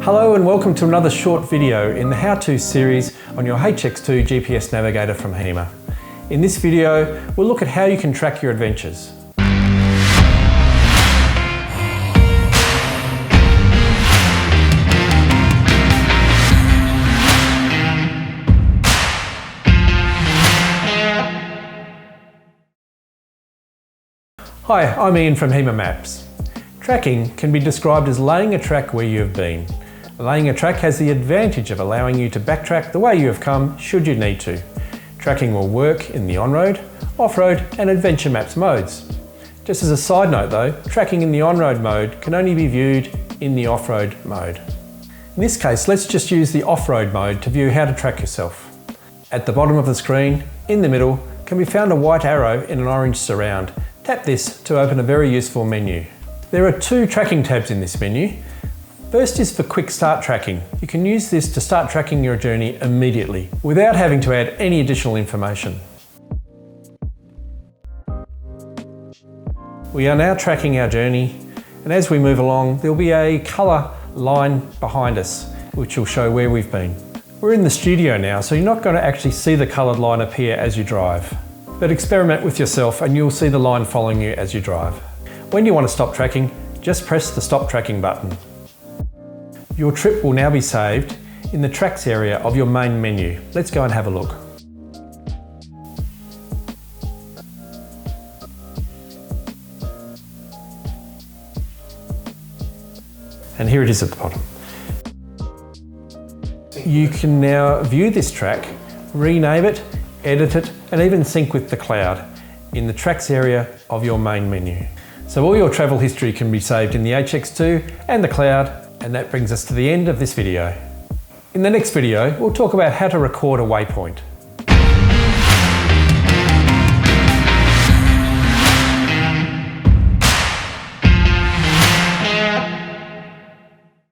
Hello and welcome to another short video in the how-to series on your HX-2 GPS Navigator from Hema. In this video, we'll look at how you can track your adventures. Hi, I'm Ian from Hema Maps. Tracking can be described as laying a track where you have been. Laying a track has the advantage of allowing you to backtrack the way you have come should you need to. Tracking will work in the on-road, off-road and adventure maps modes. Just as a side note though, tracking in the on-road mode can only be viewed in the off-road mode. In this case, let's just use the off-road mode to view how to track yourself. At the bottom of the screen, in the middle, can be found a white arrow in an orange surround. Tap this to open a very useful menu. There are two tracking tabs in this menu. First is for quick start tracking. You can use this to start tracking your journey immediately without having to add any additional information. We are now tracking our journey, and as we move along there will be a colour line behind us which will show where we've been. We're in the studio now, so you're not going to actually see the coloured line appear as you drive. But experiment with yourself and you'll see the line following you as you drive. When you want to stop tracking, just press the stop tracking button. Your trip will now be saved in the tracks area of your main menu. Let's go and have a look. And here it is at the bottom. You can now view this track, rename it, edit it, and even sync with the cloud in the tracks area of your main menu. So all your travel history can be saved in the HX-2 and the cloud, and that brings us to the end of this video. In the next video, we'll talk about how to record a waypoint.